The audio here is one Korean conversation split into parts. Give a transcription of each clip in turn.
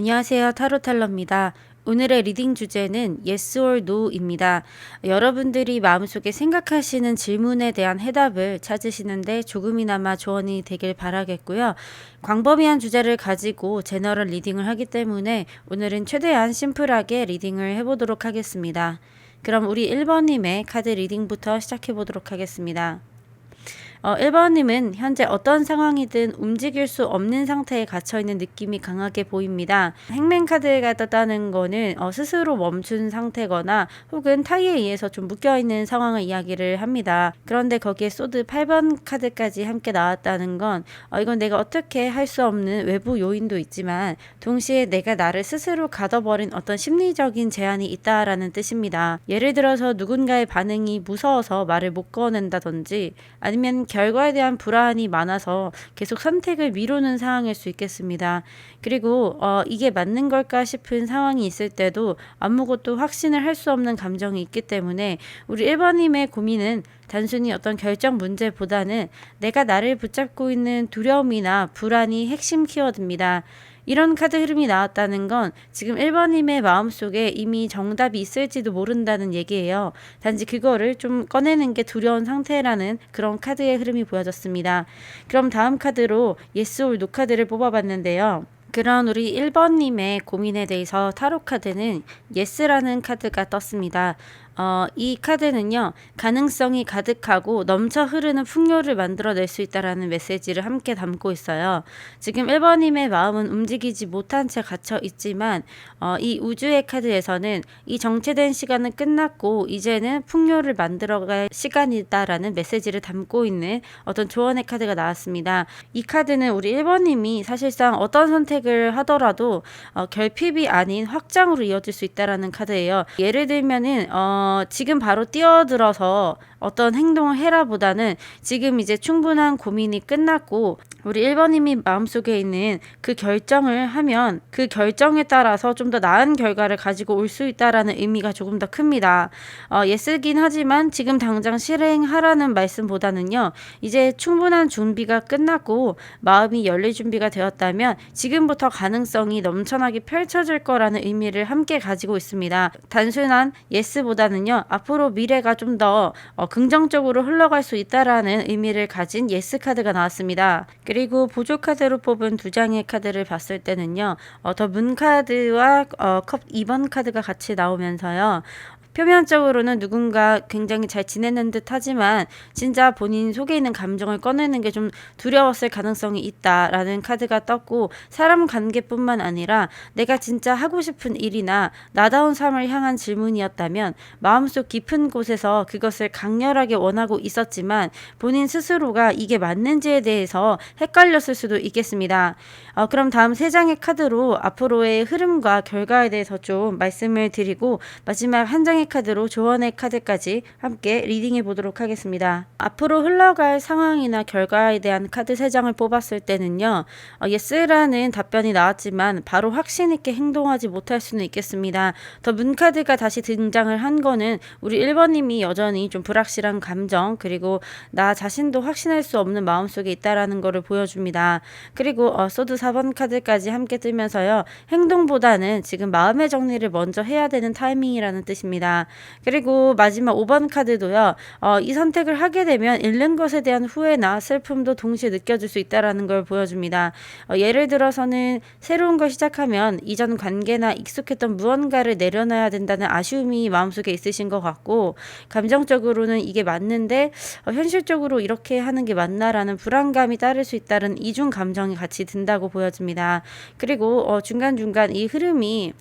안녕하세요. 타로텔러입니다. 오늘의 리딩 주제는 Yes or No입니다. 여러분들이 마음속에 생각하시는 질문에 대한 해답을 찾으시는데 조금이나마 조언이 되길 바라겠고요. 광범위한 주제를 가지고 제너럴 리딩을 하기 때문에 오늘은 최대한 심플하게 리딩을 해보도록 하겠습니다. 그럼 우리 1번님의 카드 리딩부터 시작해보도록 하겠습니다. 1번님은 현재 어떤 상황이든 움직일 수 없는 상태에 갇혀있는 느낌이 강하게 보입니다. 행맨 카드가 떴다는 거는 스스로 멈춘 상태거나 혹은 타이에 의해서 좀 묶여있는 상황을 이야기를 합니다. 그런데 거기에 소드 8번 카드까지 함께 나왔다는 건 이건 내가 어떻게 할 수 없는 외부 요인도 있지만 동시에 내가 나를 스스로 가둬버린 어떤 심리적인 제한이 있다라는 뜻입니다. 예를 들어서 누군가의 반응이 무서워서 말을 못 꺼낸다든지 아니면 결과에 대한 불안이 많아서 계속 선택을 미루는 상황일 수 있겠습니다. 그리고 이게 맞는 걸까 싶은 상황이 있을 때도 아무것도 확신을 할 수 없는 감정이 있기 때문에 우리 1번님의 고민은 단순히 어떤 결정 문제보다는 내가 나를 붙잡고 있는 두려움이나 불안이 핵심 키워드입니다. 이런 카드 흐름이 나왔다는 건 지금 1번님의 마음속에 이미 정답이 있을지도 모른다는 얘기예요. 단지 그거를 좀 꺼내는 게 두려운 상태라는 그런 카드의 흐름이 보여졌습니다. 그럼 다음 카드로 Yes or No 카드를 뽑아봤는데요. 그런 우리 1번님의 고민에 대해서 타로 카드는 Yes라는 카드가 떴습니다. 이 카드는요, 가능성이 가득하고 넘쳐 흐르는 풍요를 만들어낼 수 있다라는 메시지를 함께 담고 있어요. 지금 1번님의 마음은 움직이지 못한 채 갇혀 있지만 이 우주의 카드에서는 이 정체된 시간은 끝났고 이제는 풍요를 만들어갈 시간이다라는 메시지를 담고 있는 어떤 조언의 카드가 나왔습니다. 이 카드는 우리 1번님이 사실상 어떤 선택을 하더라도 결핍이 아닌 확장으로 이어질 수 있다라는 카드예요. 예를 들면은 지금 바로 뛰어들어서 어떤 행동을 해라 보다는 지금 이제 충분한 고민이 끝났고 우리 1번님이 마음속에 있는 그 결정을 하면 그 결정에 따라서 좀 더 나은 결과를 가지고 올 수 있다라는 의미가 조금 더 큽니다. 예스긴 하지만 지금 당장 실행하라는 말씀보다는요. 이제 충분한 준비가 끝났고 마음이 열릴 준비가 되었다면 지금부터 가능성이 넘쳐나게 펼쳐질 거라는 의미를 함께 가지고 있습니다. 단순한 예스보다는요. 앞으로 미래가 좀 더 긍정적으로 흘러갈 수 있다라는 의미를 가진 예스 카드가 나왔습니다. 그리고 보조 카드로 뽑은 두 장의 카드를 봤을 때는요. 더 문 카드와 컵 2번 카드가 같이 나오면서요. 표면적으로는 누군가 굉장히 잘 지내는 듯 하지만 진짜 본인 속에 있는 감정을 꺼내는 게 좀 두려웠을 가능성이 있다라는 카드가 떴고 사람 관계뿐만 아니라 내가 진짜 하고 싶은 일이나 나다운 삶을 향한 질문이었다면 마음속 깊은 곳에서 그것을 강렬하게 원하고 있었지만 본인 스스로가 이게 맞는지에 대해서 헷갈렸을 수도 있겠습니다. 그럼 다음 세 장의 카드로 앞으로의 흐름과 결과에 대해서 좀 말씀을 드리고 마지막 한 장의 카드로 조언의 카드까지 함께 리딩해 보도록 하겠습니다. 앞으로 흘러갈 상황이나 결과에 대한 카드 3장을 뽑았을 때는요. 예스라는 답변이 나왔지만 바로 확신 있게 행동하지 못할 수는 있겠습니다. 더 문 카드가 다시 등장을 한 거는 우리 1번님이 여전히 좀 불확실한 감정 그리고 나 자신도 확신할 수 없는 마음속에 있다라는 거를 보여줍니다. 그리고 소드 4번 카드까지 함께 뜨면서요. 행동보다는 지금 마음의 정리를 먼저 해야 되는 타이밍이라는 뜻입니다. 그리고 마지막 5번 카드도요. 이 선택을 하게 되면 잃는 것에 대한 후회나 슬픔도 동시에 느껴질 수 있다는 걸 보여줍니다. 예를 들어서는 새로운 걸 시작하면 이전 관계나 익숙했던 무언가를 내려놔야 된다는 아쉬움이 마음속에 있으신 것 같고 감정적으로는 이게 맞는데 현실적으로 이렇게 하는 게 맞나라는 불안감이 따를 수 있다는 이중 감정이 같이 든다고 보여집니다. 그리고 중간중간 이 흐름이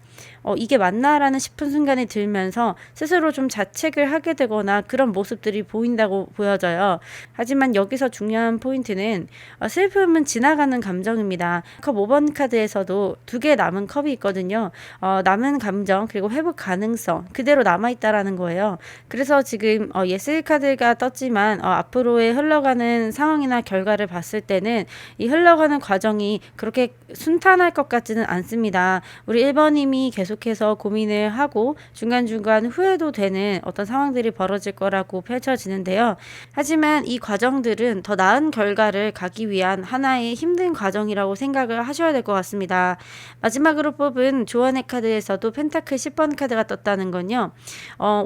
이게 맞나라는 싶은 순간이 들면서 스스로 좀 자책을 하게 되거나 그런 모습들이 보인다고 보여져요. 하지만 여기서 중요한 포인트는 슬픔은 지나가는 감정입니다. 컵 5번 카드에서도 2개 남은 컵이 있거든요. 남은 감정 그리고 회복 가능성 그대로 남아있다라는 거예요. 그래서 지금 예스 카드가 떴지만 앞으로의 흘러가는 상황이나 결과를 봤을 때는 이 흘러가는 과정이 그렇게 순탄할 것 같지는 않습니다. 우리 1번님이 계속 계속해서 고민을 하고 중간중간 후회도 되는 어떤 상황들이 벌어질 거라고 펼쳐지는데요. 하지만 이 과정들은 더 나은 결과를 가기 위한 하나의 힘든 과정이라고 생각을 하셔야 될 것 같습니다. 마지막으로 뽑은 조언의 카드에서도 펜타클 10번 카드가 떴다는 건요.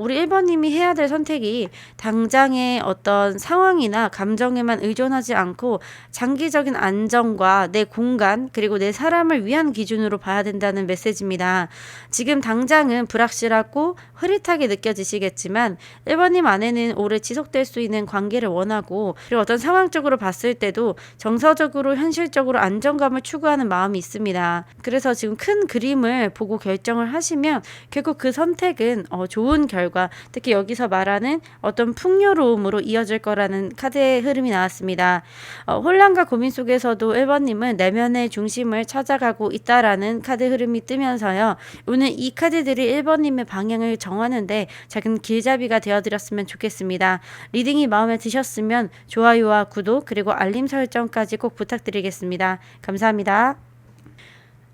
우리 1번님이 해야 될 선택이 당장의 어떤 상황이나 감정에만 의존하지 않고 장기적인 안정과 내 공간 그리고 내 사람을 위한 기준으로 봐야 된다는 메시지입니다. 지금 당장은 불확실하고 흐릿하게 느껴지시겠지만 1번님 안에는 오래 지속될 수 있는 관계를 원하고 그리고 어떤 상황적으로 봤을 때도 정서적으로 현실적으로 안정감을 추구하는 마음이 있습니다. 그래서 지금 큰 그림을 보고 결정을 하시면 결국 그 선택은 좋은 결과, 특히 여기서 말하는 어떤 풍요로움으로 이어질 거라는 카드의 흐름이 나왔습니다. 혼란과 고민 속에서도 1번님은 내면의 중심을 찾아가고 있다라는 카드 흐름이 뜨면서요. 오늘 이 카드들이 1번님의 방향을 정하는데 작은 길잡이가 되어드렸으면 좋겠습니다. 리딩이 마음에 드셨으면 좋아요와 구독 그리고 알림 설정까지 꼭 부탁드리겠습니다. 감사합니다.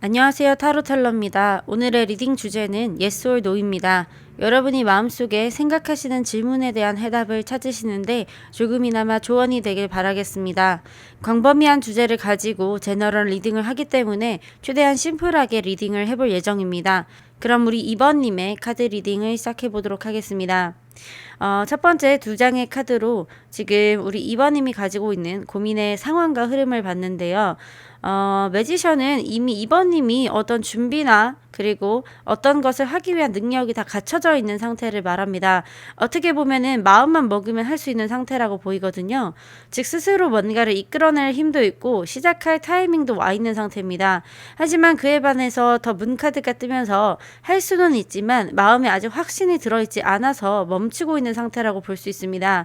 안녕하세요. 타로텔러입니다. 오늘의 리딩 주제는 Yes or No입니다. 여러분이 마음속에 생각하시는 질문에 대한 해답을 찾으시는데 조금이나마 조언이 되길 바라겠습니다. 광범위한 주제를 가지고 제너럴 리딩을 하기 때문에 최대한 심플하게 리딩을 해볼 예정입니다. 그럼 우리 2번님의 카드 리딩을 시작해 보도록 하겠습니다. 첫 번째 두 장의 카드로 지금 우리 2번님이 가지고 있는 고민의 상황과 흐름을 봤는데요. 매지션은 이미 2번님이 어떤 준비나 그리고 어떤 것을 하기 위한 능력이 다 갖춰져 있는 상태를 말합니다. 어떻게 보면은 마음만 먹으면 할 수 있는 상태라고 보이거든요. 즉 스스로 뭔가를 이끌어낼 힘도 있고 시작할 타이밍도 와 있는 상태입니다. 하지만 그에 반해서 더 문카드가 뜨면서 할 수는 있지만 마음에 아직 확신이 들어있지 않아서 멈추고 있는 상태라고 볼 수 있습니다.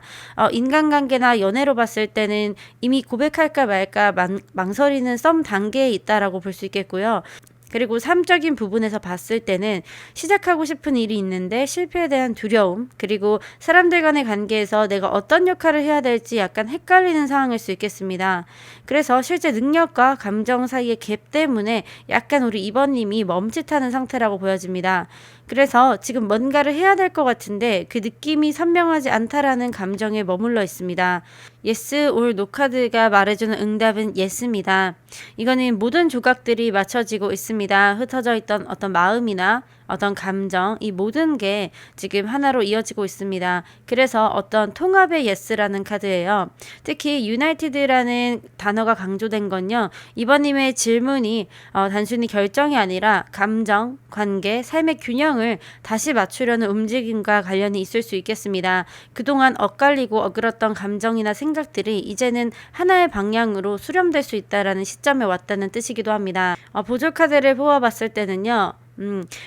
인간관계나 연애로 봤을 때는 이미 고백할까 말까 망설이는 썸 단계에 있다라고 볼 수 있겠고요. 그리고 삶적인 부분에서 봤을 때는 시작하고 싶은 일이 있는데 실패에 대한 두려움, 그리고 사람들 간의 관계에서 내가 어떤 역할을 해야 될지 약간 헷갈리는 상황일 수 있겠습니다. 그래서 실제 능력과 감정 사이의 갭 때문에 약간 우리 2번님이 멈칫하는 상태라고 보여집니다. 그래서 지금 뭔가를 해야 될 것 같은데 그 느낌이 선명하지 않다라는 감정에 머물러 있습니다. Yes or No 카드가 말해주는 응답은 Yes입니다. 이거는 모든 조각들이 맞춰지고 있습니다. 흩어져 있던 어떤 마음이나 어떤 감정, 이 모든 게 지금 하나로 이어지고 있습니다. 그래서 어떤 통합의 Yes라는 카드예요. 특히 United라는 단어가 강조된 건요. 이번님의 질문이 단순히 결정이 아니라 감정, 관계, 삶의 균형을 다시 맞추려는 움직임과 관련이 있을 수 있겠습니다. 그동안 엇갈리고 어그렀던 감정이나 생각들이 이제는 하나의 방향으로 수렴될 수 있다라는 시점에 왔다는 뜻이기도 합니다. 보조 카드를 뽑아봤을 때는요.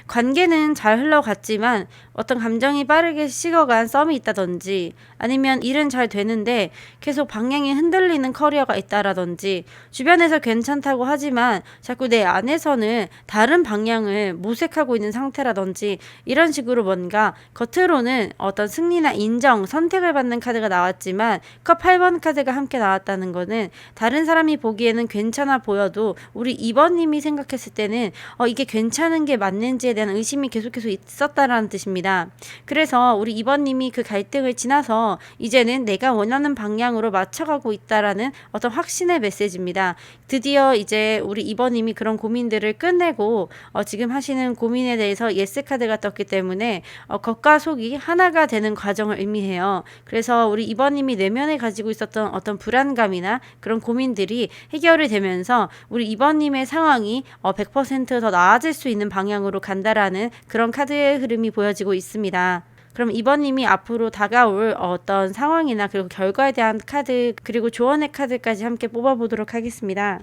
관계는 잘 흘러갔지만 어떤 감정이 빠르게 식어간 썸이 있다든지 아니면 일은 잘 되는데 계속 방향이 흔들리는 커리어가 있다라든지 주변에서 괜찮다고 하지만 자꾸 내 안에서는 다른 방향을 모색하고 있는 상태라든지 이런 식으로 뭔가 겉으로는 어떤 승리나 인정, 선택을 받는 카드가 나왔지만 컵 8번 카드가 함께 나왔다는 거는 다른 사람이 보기에는 괜찮아 보여도 우리 2번님이 생각했을 때는 이게 괜찮은 게 맞는지에 대한 의심이 계속해서 있었다라는 뜻입니다. 그래서 우리 2번님이 그 갈등을 지나서 이제는 내가 원하는 방향으로 맞춰가고 있다라는 어떤 확신의 메시지입니다. 드디어 이제 우리 2번님이 그런 고민들을 끝내고 지금 하시는 고민에 대해서 예스 카드가 떴기 때문에 겉과 속이 하나가 되는 과정을 의미해요. 그래서 우리 2번님이 내면에 가지고 있었던 어떤 불안감이나 그런 고민들이 해결이 되면서 우리 2번님의 상황이 100% 더 나아질 수 있는 방향으로 간다라는 그런 카드의 흐름이 보여지고 있습니다. 그럼 2번님이 앞으로 다가올 어떤 상황이나 그리고 결과에 대한 카드 그리고 조언의 카드까지 함께 뽑아보도록 하겠습니다.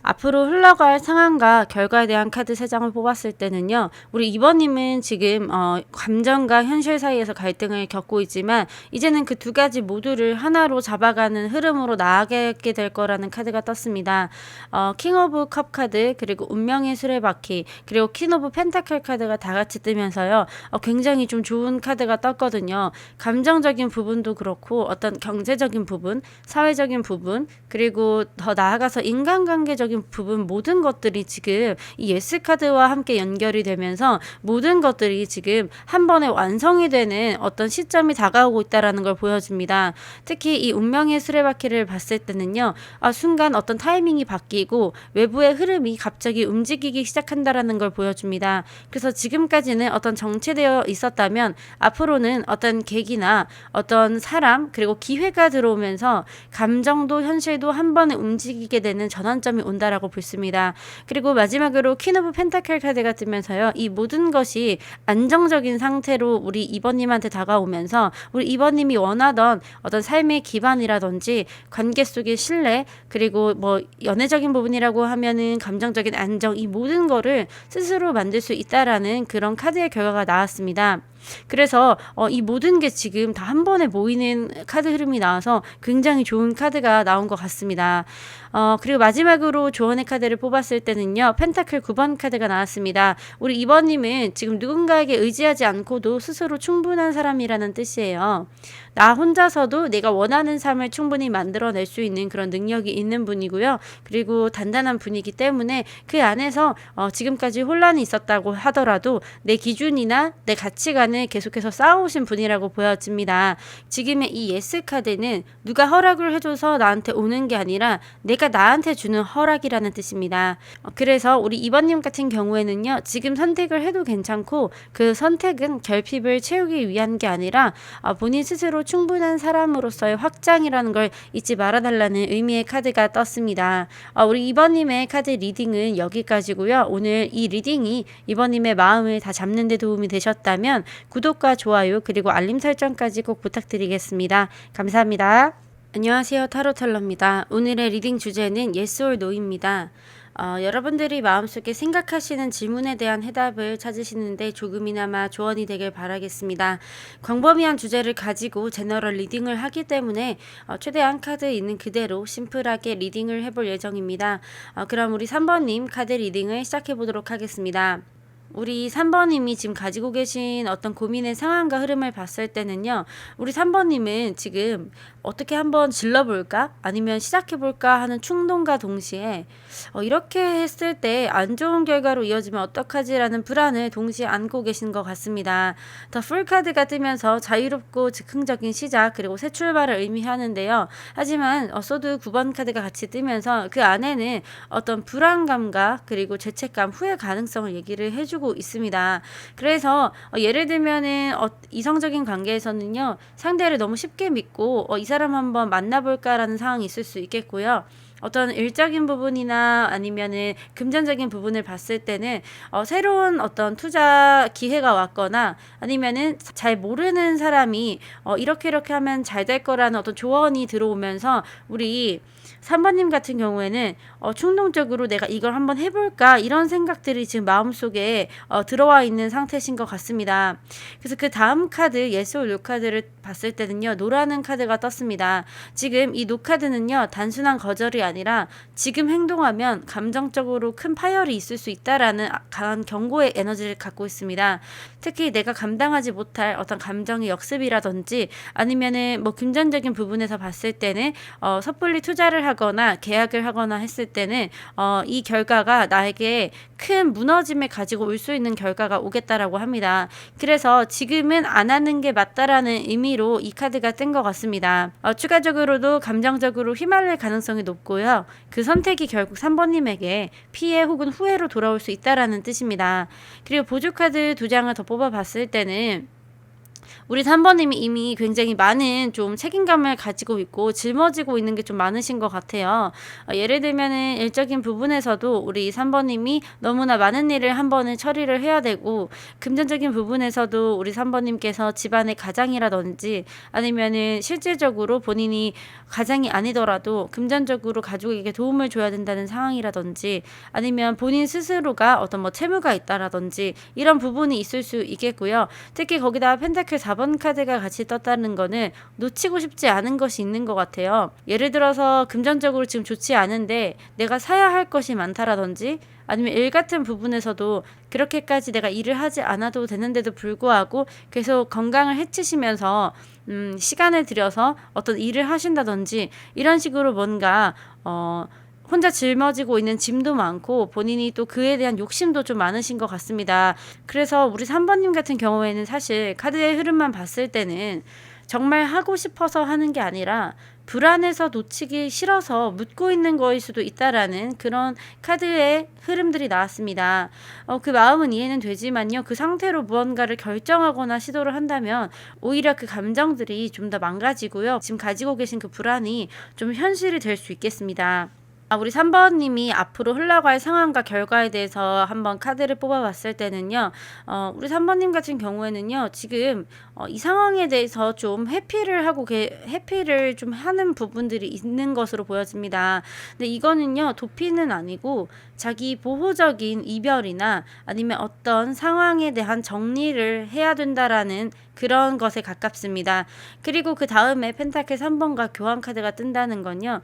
앞으로 흘러갈 상황과 결과에 대한 카드 3장을 뽑았을 때는요. 우리 2번님은 지금 감정과 현실 사이에서 갈등을 겪고 있지만 이제는 그 두 가지 모두를 하나로 잡아가는 흐름으로 나아가게 될 거라는 카드가 떴습니다. 킹 오브 컵 카드 그리고 운명의 수레바퀴 그리고 퀸 오브 펜타클 카드가 다 같이 뜨면서요. 굉장히 좀 좋은 카드가 떴거든요. 감정적인 부분도 그렇고 어떤 경제적인 부분, 사회적인 부분 그리고 더 나아가서 인간관계적인 긍정적인 부분 모든 것들이 지금 이 예스 카드와 함께 연결이 되면서 모든 것들이 지금 한 번에 완성이 되는 어떤 시점이 다가오고 있다라는 걸 보여줍니다. 특히 이 운명의 수레바퀴를 봤을 때는요. 순간 어떤 타이밍이 바뀌고 외부의 흐름이 갑자기 움직이기 시작한다라는 걸 보여줍니다. 그래서 지금까지는 어떤 정체되어 있었다면 앞으로는 어떤 계기나 어떤 사람 그리고 기회가 들어오면서 감정도 현실도 한 번에 움직이게 되는 전환점이 온다라고 볼습니다. 그리고 마지막으로 퀸 오브 펜타클 카드가 뜨면서요. 이 모든 것이 안정적인 상태로 우리 이번님한테 다가오면서 우리 이번님이 원하던 어떤 삶의 기반이라든지 관계 속의 신뢰 그리고 뭐 연애적인 부분이라고 하면은 감정적인 안정 이 모든 거를 스스로 만들 수 있다라는 그런 카드의 결과가 나왔습니다. 그래서 이 모든 게 지금 다 한 번에 모이는 카드 흐름이 나와서 굉장히 좋은 카드가 나온 것 같습니다. 그리고 마지막으로 조언의 카드를 뽑았을 때는요. 펜타클 9번 카드가 나왔습니다. 우리 2번님은 지금 누군가에게 의지하지 않고도 스스로 충분한 사람이라는 뜻이에요. 나 혼자서도 내가 원하는 삶을 충분히 만들어낼 수 있는 그런 능력이 있는 분이고요. 그리고 단단한 분이기 때문에 그 안에서 지금까지 혼란이 있었다고 하더라도 내 기준이나 내 가치관을 계속해서 쌓아오신 분이라고 보여집니다. 지금의 이 예스 카드는 누가 허락을 해줘서 나한테 오는 게 아니라 내가 나한테 주는 허락이라는 뜻입니다. 그래서 우리 2번님 같은 경우에는요. 지금 선택을 해도 괜찮고 그 선택은 결핍을 채우기 위한 게 아니라 본인 스스로 충분한 사람으로서의 확장이라는 걸 잊지 말아달라는 의미의 카드가 떴습니다. 우리 2번님의 카드 리딩은 여기까지고요. 오늘 이 리딩이 2번님의 마음을 다 잡는 데 도움이 되셨다면 구독과 좋아요 그리고 알림 설정까지 꼭 부탁드리겠습니다. 감사합니다. 안녕하세요. 타로텔러입니다. 오늘의 리딩 주제는 Yes or No입니다. 여러분들이 마음속에 생각하시는 질문에 대한 해답을 찾으시는데 조금이나마 조언이 되길 바라겠습니다. 광범위한 주제를 가지고 제너럴 리딩을 하기 때문에 최대한 카드 있는 그대로 심플하게 리딩을 해볼 예정입니다. 그럼 우리 3번님 카드 리딩을 시작해 보도록 하겠습니다. 우리 3번님이 지금 가지고 계신 어떤 고민의 상황과 흐름을 봤을 때는요. 우리 3번님은 지금 어떻게 한번 질러볼까? 아니면 시작해볼까? 하는 충동과 동시에 이렇게 했을 때 안 좋은 결과로 이어지면 어떡하지라는 불안을 동시에 안고 계신 것 같습니다. 더 풀카드가 뜨면서 자유롭고 즉흥적인 시작 그리고 새 출발을 의미하는데요. 하지만 소드 9번 카드가 같이 뜨면서 그 안에는 어떤 불안감과 그리고 죄책감, 후회 가능성을 얘기를 해주고 있습니다. 그래서 예를 들면은 이성적인 관계에서는요. 상대를 너무 쉽게 믿고 이 사람 한번 만나볼까라는 상황이 있을 수 있겠고요. 어떤 일적인 부분이나 아니면은 금전적인 부분을 봤을 때는 새로운 어떤 투자 기회가 왔거나 아니면은 잘 모르는 사람이 이렇게 하면 잘 될 거라는 어떤 조언이 들어오면서 우리 3번님 같은 경우에는 충동적으로 내가 이걸 한번 해볼까 이런 생각들이 지금 마음속에 들어와 있는 상태신 것 같습니다. 그래서 그 다음 카드 예스 or 노 카드를 봤을 때는요. 노라는 카드가 떴습니다. 지금 이 노 카드는요. 단순한 거절이 아니라 지금 행동하면 감정적으로 큰 파열이 있을 수 있다라는 강한 경고의 에너지를 갖고 있습니다. 특히 내가 감당하지 못할 어떤 감정의 역습이라든지 아니면은 뭐 금전적인 부분에서 봤을 때는 섣불리 투자를 하거나 계약을 하거나 했을 때는 이 결과가 나에게 큰 무너짐을 가지고 올 수 있는 결과가 오겠다라고 합니다. 그래서 지금은 안 하는 게 맞다라는 의미로 이 카드가 뜬 것 같습니다. 추가적으로도 감정적으로 휘말릴 가능성이 높고요. 그 선택이 결국 3번님에게 피해 혹은 후회로 돌아올 수 있다라는 뜻입니다. 그리고 보조 카드 2장을 더 뽑아봤을 때는 우리 3번님이 이미 굉장히 많은 좀 책임감을 가지고 있고 짊어지고 있는 게 좀 많으신 것 같아요. 예를 들면은 일적인 부분에서도 우리 3번님이 너무나 많은 일을 한 번에 처리를 해야 되고 금전적인 부분에서도 우리 3번님께서 집안의 가장이라든지 아니면은 실질적으로 본인이 가장이 아니더라도 금전적으로 가족에게 도움을 줘야 된다는 상황이라든지 아니면 본인 스스로가 어떤 뭐 채무가 있다라든지 이런 부분이 있을 수 있겠고요. 특히 거기다 펜타클 4번 카드가 같이 떴다는 거는 놓치고 싶지 않은 것이 있는 것 같아요. 예를 들어서 금전적으로 지금 좋지 않은데 내가 사야 할 것이 많다라든지 아니면 일 같은 부분에서도 그렇게까지 내가 일을 하지 않아도 되는데도 불구하고 계속 건강을 해치시면서 시간을 들여서 어떤 일을 하신다든지 이런 식으로 뭔가 혼자 짊어지고 있는 짐도 많고 본인이 또 그에 대한 욕심도 좀 많으신 것 같습니다. 그래서 우리 3번님 같은 경우에는 사실 카드의 흐름만 봤을 때는 정말 하고 싶어서 하는 게 아니라 불안해서 놓치기 싫어서 묻고 있는 거일 수도 있다라는 그런 카드의 흐름들이 나왔습니다. 그 마음은 이해는 되지만요. 그 상태로 무언가를 결정하거나 시도를 한다면 오히려 그 감정들이 좀 더 망가지고요. 지금 가지고 계신 그 불안이 좀 현실이 될 수 있겠습니다. 우리 3번님이 앞으로 흘러갈 상황과 결과에 대해서 한번 카드를 뽑아봤을 때는요, 우리 3번님 같은 경우에는요, 지금 이 상황에 대해서 좀 회피를 좀 하는 부분들이 있는 것으로 보여집니다. 근데 이거는요, 도피는 아니고 자기 보호적인 이별이나 아니면 어떤 상황에 대한 정리를 해야 된다라는 그런 것에 가깝습니다. 그리고 그 다음에 펜타클 3번과 교환 카드가 뜬다는 건요.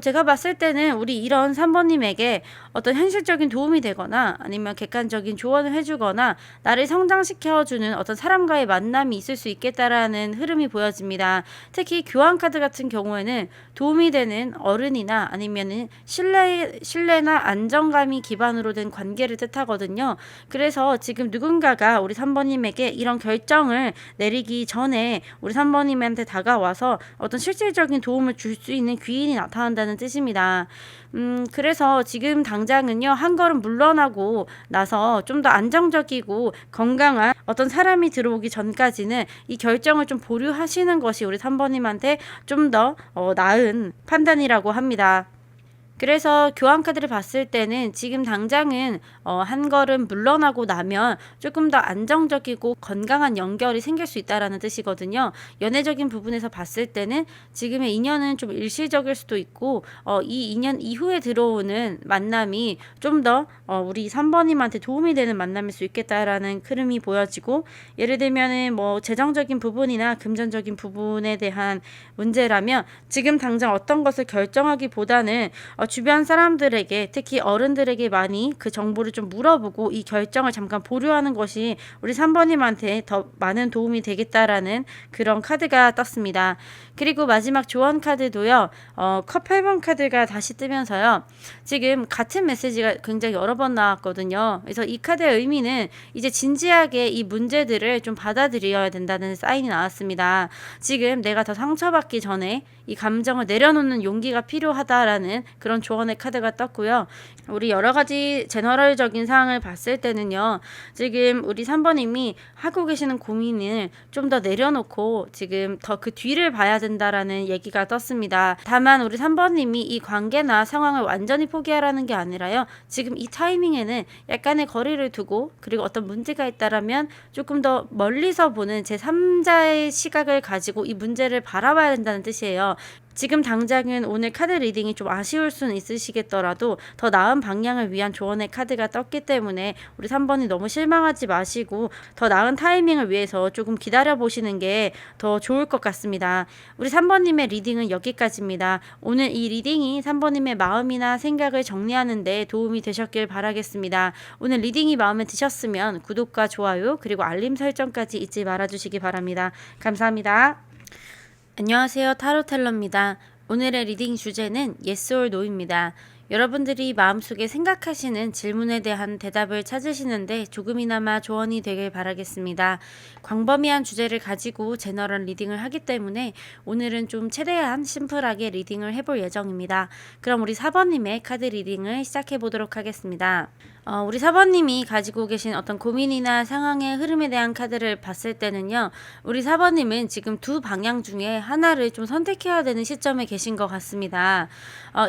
제가 봤을 때는 우리 이런 3번님에게 어떤 현실적인 도움이 되거나 아니면 객관적인 조언을 해주거나 나를 성장시켜주는 어떤 사람과의 만남이 있을 수 있겠다라는 흐름이 보여집니다. 특히 교환 카드 같은 경우에는 도움이 되는 어른이나 아니면은 신뢰나 안정감이 기반으로 된 관계를 뜻하거든요. 그래서 지금 누군가가 우리 3번님에게 이런 결정을 내리기 전에 우리 3번님한테 다가와서 어떤 실질적인 도움을 줄 수 있는 귀인이 나타난다는 뜻입니다. 그래서 지금 당장은요, 한 걸음 물러나고 나서 좀 더 안정적이고 건강한 어떤 사람이 들어오기 전까지는 이 결정을 좀 보류하시는 것이 우리 3번님한테 좀 더 나은 판단이라고 합니다. 그래서 교환 카드를 봤을 때는 지금 당장은 한 걸음 물러나고 나면 조금 더 안정적이고 건강한 연결이 생길 수 있다라는 뜻이거든요. 연애적인 부분에서 봤을 때는 지금의 인연은 좀 일시적일 수도 있고 이 인연 이후에 들어오는 만남이 좀 더 우리 3번님한테 도움이 되는 만남일 수 있겠다라는 흐름이 보여지고, 예를 들면은 뭐 재정적인 부분이나 금전적인 부분에 대한 문제라면 지금 당장 어떤 것을 결정하기보다는 주변 사람들에게, 특히 어른들에게 많이 그 정보를 좀 물어보고 이 결정을 잠깐 보류하는 것이 우리 3번님한테 더 많은 도움이 되겠다라는 그런 카드가 떴습니다. 그리고 마지막 조언 카드도요, 컵 8번 카드가 다시 뜨면서요, 지금 같은 메시지가 굉장히 여러 번 나왔거든요. 그래서 이 카드의 의미는 이제 진지하게 이 문제들을 좀 받아들여야 된다는 사인이 나왔습니다. 지금 내가 더 상처받기 전에 이 감정을 내려놓는 용기가 필요하다라는 그런 조언의 카드가 떴고요. 우리 여러 가지 제너럴적인 상황을 봤을 때는요, 지금 우리 3번님이 하고 계시는 고민을 좀 더 내려놓고 지금 더 그 뒤를 봐야 된다라는 얘기가 떴습니다. 다만 우리 3번님이 이 관계나 상황을 완전히 포기하라는 게 아니라요, 지금 이 타이밍에는 약간의 거리를 두고, 그리고 어떤 문제가 있다라면 조금 더 멀리서 보는 제3자의 시각을 가지고 이 문제를 바라봐야 된다는 뜻이에요. 지금 당장은 오늘 카드 리딩이 좀 아쉬울 수는 있으시겠더라도 더 나은 방향을 위한 조언의 카드가 떴기 때문에 우리 3번이 너무 실망하지 마시고 더 나은 타이밍을 위해서 조금 기다려보시는 게 더 좋을 것 같습니다. 우리 3번님의 리딩은 여기까지입니다. 오늘 이 리딩이 3번님의 마음이나 생각을 정리하는 데 도움이 되셨길 바라겠습니다. 오늘 리딩이 마음에 드셨으면 구독과 좋아요 그리고 알림 설정까지 잊지 말아주시기 바랍니다. 감사합니다. 안녕하세요. 타로텔러입니다. 오늘의 리딩 주제는 Yes or No입니다. 여러분들이 마음속에 생각하시는 질문에 대한 대답을 찾으시는데 조금이나마 조언이 되길 바라겠습니다. 광범위한 주제를 가지고 제너럴 리딩을 하기 때문에 오늘은 좀 최대한 심플하게 리딩을 해볼 예정입니다. 그럼 우리 4번님의 카드 리딩을 시작해 보도록 하겠습니다. 우리 4번님이 가지고 계신 어떤 고민이나 상황의 흐름에 대한 카드를 봤을 때는요, 우리 4번님은 지금 두 방향 중에 하나를 좀 선택해야 되는 시점에 계신 것 같습니다.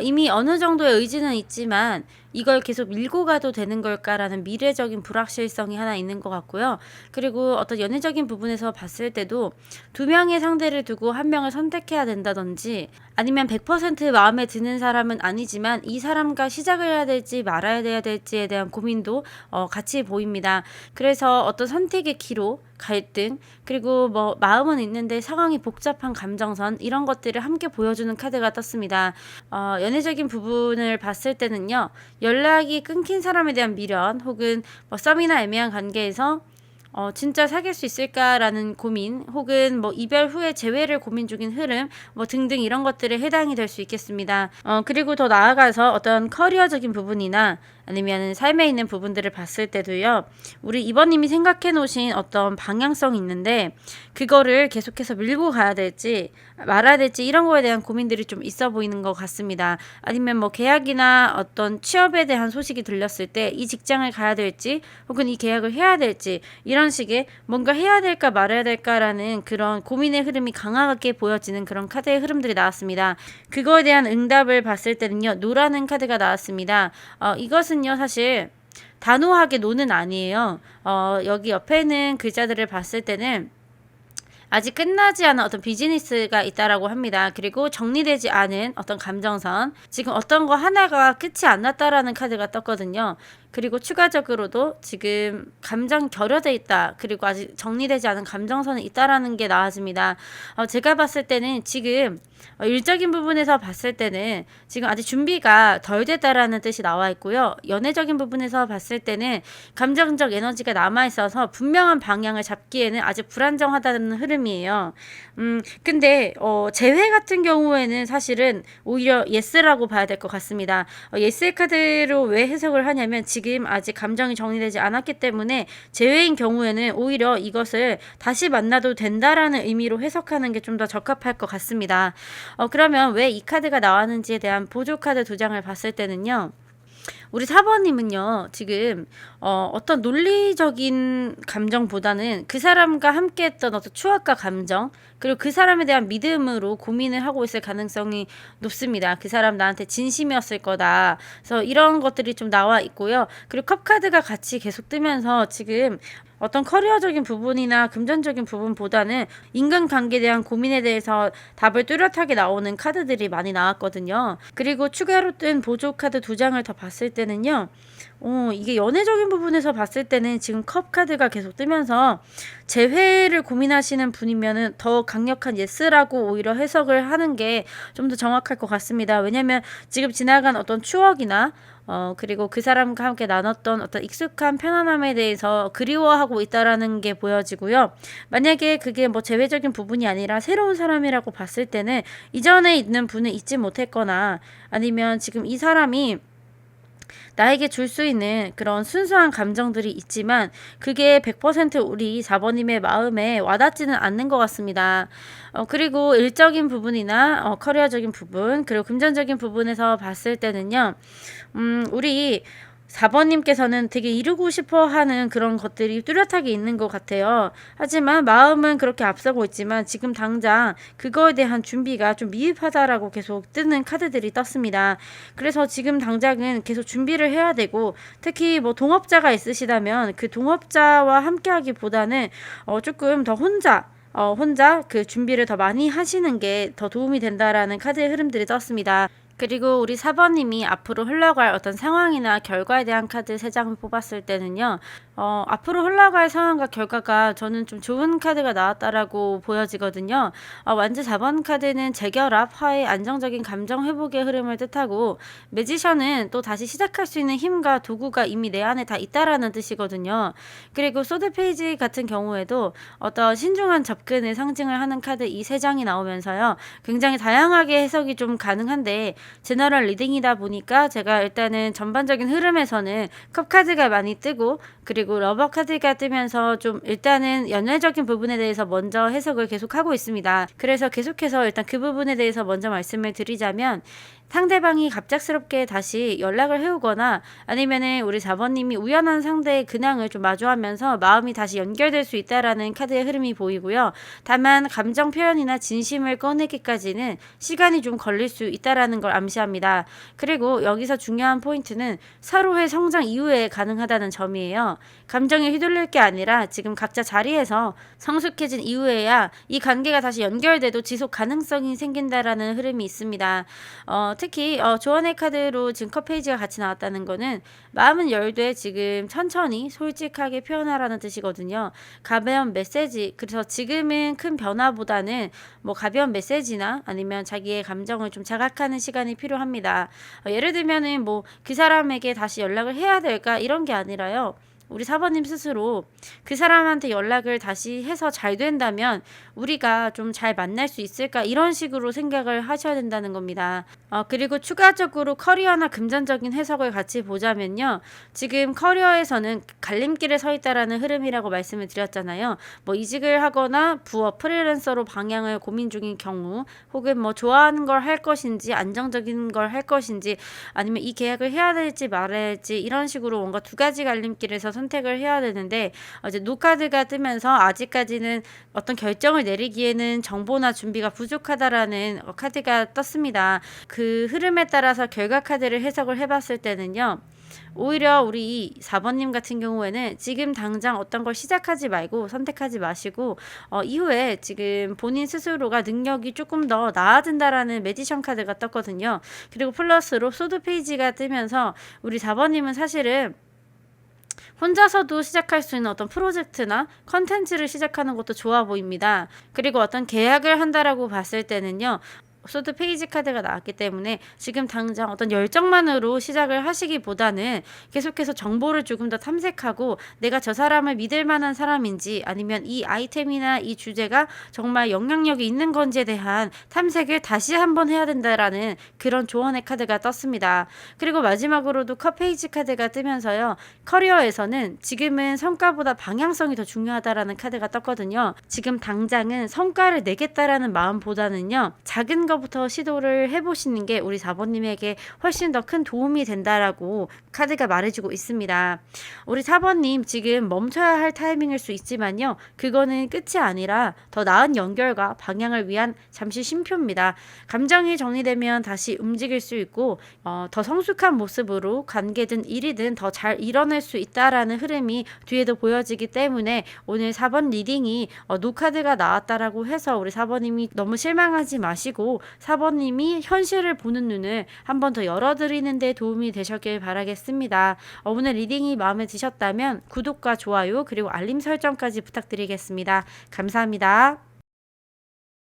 이미 어느 정도의 의지는 있지만 이걸 계속 밀고 가도 되는 걸까라는 미래적인 불확실성이 하나 있는 것 같고요. 그리고 어떤 연애적인 부분에서 봤을 때도 두 명의 상대를 두고 한 명을 선택해야 된다든지, 아니면 100% 마음에 드는 사람은 아니지만 이 사람과 시작을 해야 될지 말아야 돼야 될지에 대한 고민도 같이 보입니다. 그래서 어떤 선택의 기로, 갈등, 그리고 뭐 마음은 있는데 상황이 복잡한 감정선, 이런 것들을 함께 보여주는 카드가 떴습니다. 연애적인 부분을 봤을 때는요, 연락이 끊긴 사람에 대한 미련, 혹은 뭐 썸이나 애매한 관계에서 진짜 사귈 수 있을까라는 고민, 혹은 뭐 이별 후에 재회를 고민 중인 흐름, 뭐 등등 이런 것들에 해당이 될 수 있겠습니다. 그리고 더 나아가서 어떤 커리어적인 부분이나 아니면 삶에 있는 부분들을 봤을 때도요, 우리 이번님이 생각해 놓으신 어떤 방향성이 있는데 그거를 계속해서 밀고 가야 될지 말아야 될지 이런 거에 대한 고민들이 좀 있어 보이는 것 같습니다. 아니면 뭐 계약이나 어떤 취업에 대한 소식이 들렸을 때 이 직장을 가야 될지 혹은 이 계약을 해야 될지 이런 식의 뭔가 해야 될까 말아야 될까라는 그런 고민의 흐름이 강하게 보여지는 그런 카드의 흐름들이 나왔습니다. 그거에 대한 응답을 봤을 때는요, 노라는 카드가 나왔습니다. 이것은요 사실 단호하게 노는 아니에요. 여기 옆에 있는 글자들을 봤을 때는 아직 끝나지 않은 어떤 비즈니스가 있다라고 합니다. 그리고 정리되지 않은 어떤 감정선, 지금 어떤 거 하나가 끝이 안 났다라는 카드가 떴거든요. 그리고 추가적으로도 지금 감정 결여돼 있다. 그리고 아직 정리되지 않은 감정선이 있다라는 게 나와집니다. 제가 봤을 때는 지금 일적인 부분에서 봤을 때는 지금 아직 준비가 덜 됐다라는 뜻이 나와 있고요. 연애적인 부분에서 봤을 때는 감정적 에너지가 남아 있어서 분명한 방향을 잡기에는 아직 불안정하다는 흐름이에요. 근데 재회 같은 경우에는 사실은 오히려 예스라고 봐야 될 것 같습니다. 예스의 카드로 왜 해석을 하냐면 지금 아직 감정이 정리되지 않았기 때문에 재회인 경우에는 오히려 이것을 다시 만나도 된다라는 의미로 해석하는 게 좀 더 적합할 것 같습니다. 그러면 왜 이 카드가 나왔는지에 대한 보조 카드 두 장을 봤을 때는요, 우리 4번님은요, 지금, 어떤 논리적인 감정보다는 그 사람과 함께 했던 어떤 추억과 감정, 그리고 그 사람에 대한 믿음으로 고민을 하고 있을 가능성이 높습니다. 그 사람 나한테 진심이었을 거다. 그래서 이런 것들이 좀 나와 있고요. 그리고 컵 카드가 같이 계속 뜨면서 지금 어떤 커리어적인 부분이나 금전적인 부분보다는 인간관계에 대한 고민에 대해서 답을 뚜렷하게 나오는 카드들이 많이 나왔거든요. 그리고 추가로 뜬 보조 카드 두 장을 더 봤을 때는요, 이게 연애적인 부분에서 봤을 때는 지금 컵 카드가 계속 뜨면서 재회를 고민하시는 분이면은 더 강력한 예스라고 오히려 해석을 하는 게 좀 더 정확할 것 같습니다. 왜냐면 지금 지나간 어떤 추억이나 그리고 그 사람과 함께 나눴던 어떤 익숙한 편안함에 대해서 그리워하고 있다라는 게 보여지고요. 만약에 그게 뭐 재회적인 부분이 아니라 새로운 사람이라고 봤을 때는 이전에 있는 분을 잊지 못했거나 아니면 지금 이 사람이 나에게 줄 수 있는 그런 순수한 감정들이 있지만 그게 100% 우리 4번님의 마음에 와닿지는 않는 것 같습니다. 그리고 일적인 부분이나 커리어적인 부분, 그리고 금전적인 부분에서 봤을 때는요, 우리 4번님께서는 되게 이루고 싶어 하는 그런 것들이 뚜렷하게 있는 것 같아요. 하지만 마음은 그렇게 앞서고 있지만 지금 당장 그거에 대한 준비가 좀 미흡하다라고 계속 뜨는 카드들이 떴습니다. 그래서 지금 당장은 계속 준비를 해야 되고, 특히 뭐 동업자가 있으시다면 그 동업자와 함께 하기보다는 조금 더 혼자 그 준비를 더 많이 하시는 게 더 도움이 된다라는 카드의 흐름들이 떴습니다. 그리고 우리 4번님이 앞으로 흘러갈 어떤 상황이나 결과에 대한 카드 3장을 뽑았을 때는요, 앞으로 흘러갈 상황과 결과가 저는 좀 좋은 카드가 나왔다라고 보여지거든요. 완즈 4번 카드는 재결합, 화해, 안정적인 감정 회복의 흐름을 뜻하고, 매지션은 또 다시 시작할 수 있는 힘과 도구가 이미 내 안에 다 있다라는 뜻이거든요. 그리고 소드 페이지 같은 경우에도 어떤 신중한 접근을 상징을 하는 카드 이 3장이 나오면서요, 굉장히 다양하게 해석이 좀 가능한데 제너럴 리딩이다 보니까 제가 일단은 전반적인 흐름에서는 컵 카드가 많이 뜨고, 그리고 러버 카드가 뜨면서 좀 일단은 연애적인 부분에 대해서 먼저 해석을 계속하고 있습니다. 그래서 계속해서 일단 그 부분에 대해서 먼저 말씀을 드리자면, 상대방이 갑작스럽게 다시 연락을 해오거나 아니면은 우리 4번님이 우연한 상대의 근황을 좀 마주하면서 마음이 다시 연결될 수 있다라는 카드의 흐름이 보이고요. 다만 감정 표현이나 진심을 꺼내기까지는 시간이 좀 걸릴 수 있다라는 걸 암시합니다. 그리고 여기서 중요한 포인트는 서로의 성장 이후에 가능하다는 점이에요. 감정에 휘둘릴 게 아니라 지금 각자 자리에서 성숙해진 이후에야 이 관계가 다시 연결돼도 지속 가능성이 생긴다라는 흐름이 있습니다. 특히 조언의 카드로 지금 컵 페이지가 같이 나왔다는 거는 마음은 열되 지금 천천히 솔직하게 표현하라는 뜻이거든요. 가벼운 메시지, 그래서 지금은 큰 변화보다는 뭐 가벼운 메시지나 아니면 자기의 감정을 좀 자각하는 시간이 필요합니다. 예를 들면은 뭐 그 사람에게 다시 연락을 해야 될까 이런 게 아니라요, 우리 4번님 스스로 그 사람한테 연락을 다시 해서 잘 된다면 우리가 좀 잘 만날 수 있을까 이런 식으로 생각을 하셔야 된다는 겁니다. 그리고 추가적으로 커리어나 금전적인 해석을 같이 보자면요. 지금 커리어에서는 갈림길에 서 있다라는 흐름이라고 말씀을 드렸잖아요. 뭐 이직을 하거나 부업 프리랜서로 방향을 고민 중인 경우, 혹은 뭐 좋아하는 걸 할 것인지 안정적인 걸 할 것인지, 아니면 이 계약을 해야 될지 말아야 할지, 이런 식으로 뭔가 두 가지 갈림길에서 선택을 해야 되는데, 이제 노카드가 뜨면서 아직까지는 어떤 결정을 내리기에는 정보나 준비가 부족하다라는 카드가 떴습니다. 그 흐름에 따라서 결과 카드를 해석을 해봤을 때는요, 오히려 우리 4번님 같은 경우에는 지금 당장 어떤 걸 시작하지 말고 선택하지 마시고, 이후에 지금 본인 스스로가 능력이 조금 더 나아진다라는 매지션 카드가 떴거든요. 그리고 플러스로 소드 페이지가 뜨면서 우리 4번님은 사실은 혼자서도 시작할 수 있는 어떤 프로젝트나 컨텐츠를 시작하는 것도 좋아 보입니다. 그리고 어떤 계약을 한다라고 봤을 때는요, 소드 페이지 카드가 나왔기 때문에 지금 당장 어떤 열정만으로 시작을 하시기보다는 계속해서 정보를 조금 더 탐색하고, 내가 저 사람을 믿을 만한 사람인지, 아니면 이 아이템이나 이 주제가 정말 영향력이 있는 건지에 대한 탐색을 다시 한번 해야 된다라는 그런 조언의 카드가 떴습니다. 그리고 마지막으로도 컷 페이지 카드가 뜨면서요, 커리어에서는 지금은 성과보다 방향성이 더 중요하다라는 카드가 떴거든요. 지금 당장은 성과를 내겠다라는 마음보다는요, 작은 것부터 시도를 해보시는 게 우리 4번님에게 훨씬 더 큰 도움이 된다라고 카드가 말해주고 있습니다. 우리 4번님 지금 멈춰야 할 타이밍일 수 있지만요, 그거는 끝이 아니라 더 나은 연결과 방향을 위한 잠시 쉼표입니다. 감정이 정리되면 다시 움직일 수 있고, 더 성숙한 모습으로 관계든 일이든 더 잘 이뤄낼 수 있다라는 흐름이 뒤에도 보여지기 때문에, 오늘 4번 리딩이 노카드가 나왔다라고 해서 우리 4번님이 너무 실망하지 마시고 4번님이 현실을 보는 눈을 한 번 더 열어드리는 데 도움이 되셨길 바라겠습니다. 오늘 리딩이 마음에 드셨다면 구독과 좋아요 그리고 알림 설정까지 부탁드리겠습니다. 감사합니다.